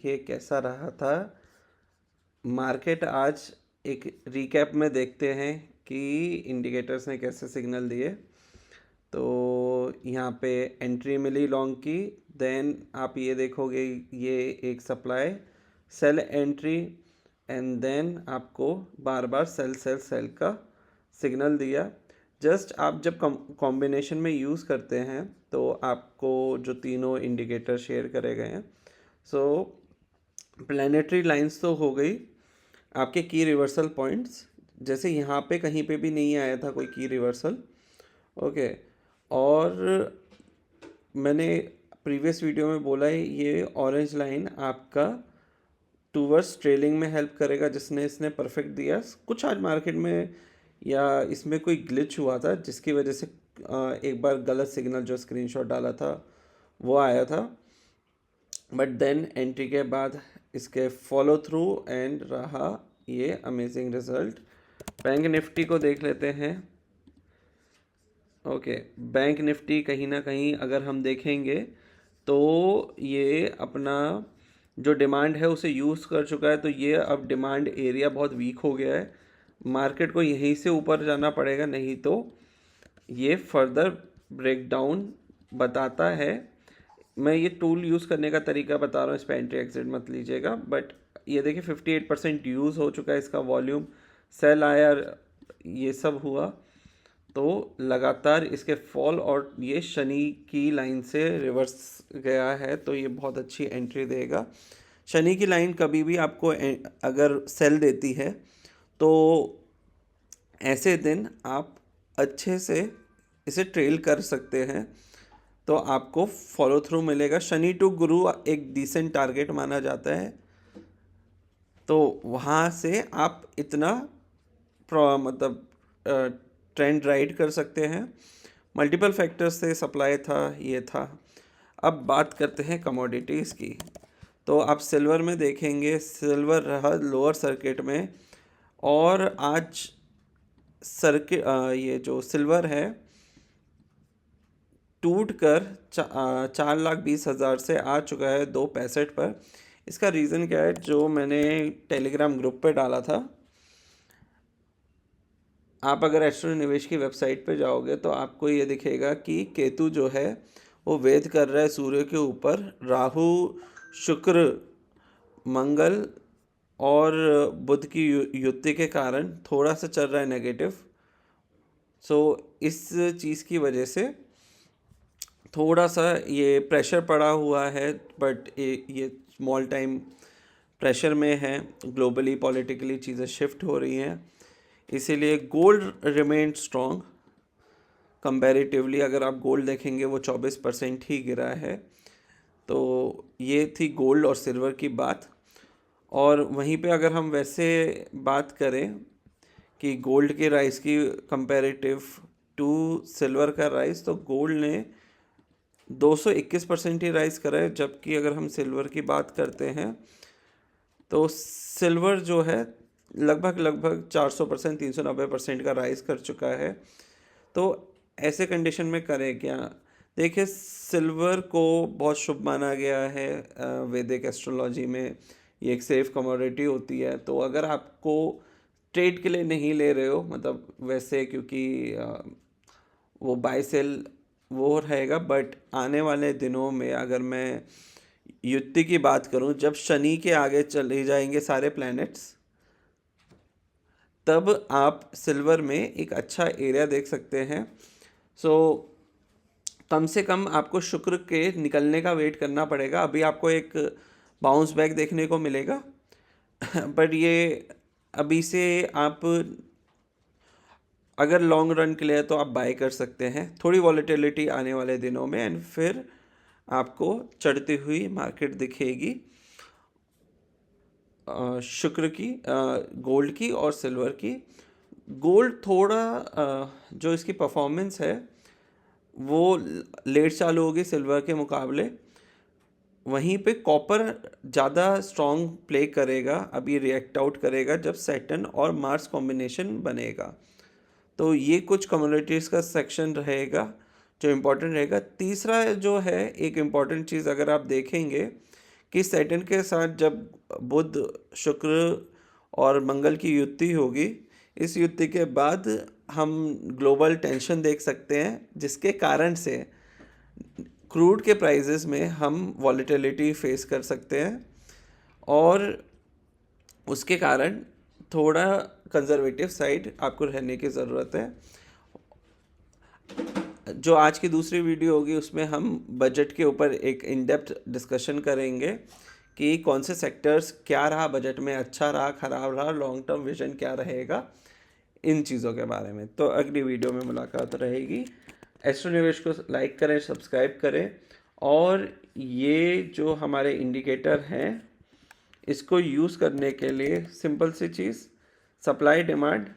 देखिए कैसा रहा था मार्केट आज। एक रिकैप में देखते हैं कि इंडिकेटर्स ने कैसे सिग्नल दिए। तो यहाँ पे एंट्री मिली लॉन्ग की, देन आप ये देखोगे ये एक supply sell entry, and then आपको बार बार सेल सेल सेल का सिग्नल दिया। जस्ट आप जब कॉम्बिनेशन में यूज़ करते हैं तो आपको जो तीनों इंडिकेटर शेयर करे गए हैं, सो प्लानिटरी लाइंस तो हो गई। आपके की रिवर्सल पॉइंट्स, जैसे यहाँ पे कहीं पे भी नहीं आया था कोई की रिवर्सल, ओके। और मैंने प्रीवियस वीडियो में बोला है ये ऑरेंज लाइन आपका टूवर्ड्स ट्रेलिंग में हेल्प करेगा, जिसने इसने परफेक्ट दिया। कुछ आज मार्केट में या इसमें कोई ग्लिच हुआ था जिसकी वजह से एक बार गलत सिग्नल जो स्क्रीनशॉट डाला था वो आया था, बट देन एंट्री के बाद इसके फॉलो थ्रू एंड रहा ये अमेजिंग रिजल्ट। बैंक निफ्टी को देख लेते हैं। ओके, बैंक निफ्टी कहीं ना कहीं अगर हम देखेंगे तो ये अपना जो डिमांड है उसे यूज़ कर चुका है, तो ये अब डिमांड एरिया बहुत वीक हो गया है। मार्केट को यहीं से ऊपर जाना पड़ेगा, नहीं तो ये फर्दर ब्रेकडाउन बताता है। मैं ये टूल यूज़ करने का तरीका बता रहा हूँ, इस पर एंट्री एग्जिट मत लीजिएगा। बट ये देखिए 58% यूज़ हो चुका है इसका वॉल्यूम, सेल आया, ये सब हुआ, तो लगातार इसके फॉल, और ये शनि की लाइन से रिवर्स गया है, तो ये बहुत अच्छी एंट्री देगा। शनि की लाइन कभी भी आपको अगर सेल देती है तो ऐसे दिन आप अच्छे से इसे ट्रेल कर सकते हैं, तो आपको फॉलो थ्रू मिलेगा। शनि टू गुरु एक डिसेंट टारगेट माना जाता है, तो वहाँ से आप इतना मतलब ट्रेंड राइड कर सकते हैं। मल्टीपल फैक्टर्स से सप्लाई था, ये था। अब बात करते हैं कमोडिटीज़ की। तो आप सिल्वर में देखेंगे, सिल्वर रहा लोअर सर्किट में, और आज सर्किट ये जो सिल्वर है टूट कर 4,20,000 से आ चुका है 2.65 पर। इसका रीज़न क्या है, जो मैंने टेलीग्राम ग्रुप पे डाला था। आप अगर एस्ट्रो निवेश की वेबसाइट पे जाओगे तो आपको ये दिखेगा कि केतु जो है वो वेद कर रहा है सूर्य के ऊपर, राहु, शुक्र, मंगल और बुध की युति के कारण थोड़ा सा चल रहा है नेगेटिव। सो इस चीज़ की वजह से थोड़ा सा ये प्रेशर पड़ा हुआ है, बट ये स्मॉल टाइम प्रेशर में है। ग्लोबली पॉलिटिकली चीज़ें शिफ्ट हो रही हैं, इसीलिए गोल्ड रिमेन स्ट्रॉन्ग। कंपैरेटिवली अगर आप गोल्ड देखेंगे वो 24% ही गिरा है। तो ये थी गोल्ड और सिल्वर की बात। और वहीं पे अगर हम वैसे बात करें कि गोल्ड के राइस की कंपैरेटिव टू सिल्वर का राइस, तो गोल्ड ने 221% ही राइज करा है, जबकि अगर हम सिल्वर की बात करते हैं तो सिल्वर जो है लगभग 400%, 390% का राइज कर चुका है। तो ऐसे कंडीशन में करें क्या? देखिए, सिल्वर को बहुत शुभ माना गया है वैदिक एस्ट्रोलॉजी में। ये एक सेफ कमोडिटी होती है, तो अगर आपको ट्रेड के लिए नहीं ले रहे हो, मतलब वैसे, क्योंकि वो बाय सेल वो रहेगा, बट आने वाले दिनों में अगर मैं युति की बात करूं, जब शनि के आगे चले जाएंगे सारे प्लैनेट्स, तब आप सिल्वर में एक अच्छा एरिया देख सकते हैं। सो कम से कम आपको शुक्र के निकलने का वेट करना पड़ेगा। अभी आपको एक बाउंस बैक देखने को मिलेगा बट ये अभी से आप अगर लॉन्ग रन के लिए तो आप बाय कर सकते हैं। थोड़ी वॉलेटिलिटी आने वाले दिनों में, एंड फिर आपको चढ़ती हुई मार्केट दिखेगी शुक्र की, गोल्ड की और सिल्वर की। गोल्ड थोड़ा जो इसकी परफॉर्मेंस है वो लेट चालू होगी सिल्वर के मुकाबले। वहीं पे कॉपर ज़्यादा स्ट्रॉन्ग प्ले करेगा, अभी रिएक्ट आउट करेगा जब सैटर्न और मार्स कॉम्बिनेशन बनेगा। तो ये कुछ कम्युनिटीज़ का सेक्शन रहेगा जो इम्पोर्टेंट रहेगा। तीसरा जो है, एक इम्पॉर्टेंट चीज़ अगर आप देखेंगे कि सैटर्न के साथ जब बुध, शुक्र और मंगल की युति होगी, इस युति के बाद हम ग्लोबल टेंशन देख सकते हैं, जिसके कारण से क्रूड के प्राइसेस में हम वॉलेटिलिटी फेस कर सकते हैं और उसके कारण थोड़ा कंजर्वेटिव साइड आपको रहने की ज़रूरत है। जो आज की दूसरी वीडियो होगी उसमें हम बजट के ऊपर एक इन डेप्थ डिस्कशन करेंगे कि कौन से सेक्टर्स क्या रहा बजट में, अच्छा रहा, ख़राब रहा, लॉन्ग टर्म विजन क्या रहेगा, इन चीज़ों के बारे में। तो अगली वीडियो में मुलाकात रहेगी। एस्ट्रो निवेश को लाइक करें, सब्सक्राइब करें और ये जो हमारे इंडिकेटर हैं इसको यूज़ करने के लिए सिंपल सी चीज़, सप्लाई डिमांड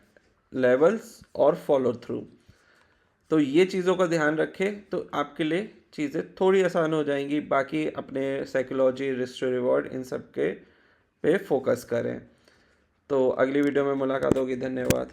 लेवल्स और फॉलो थ्रू, तो ये चीज़ों का ध्यान रखें तो आपके लिए चीज़ें थोड़ी आसान हो जाएंगी। बाकी अपने साइकोलॉजी, रिस्क रिवॉर्ड, इन सब के पे फोकस करें। तो अगली वीडियो में मुलाकात होगी। धन्यवाद।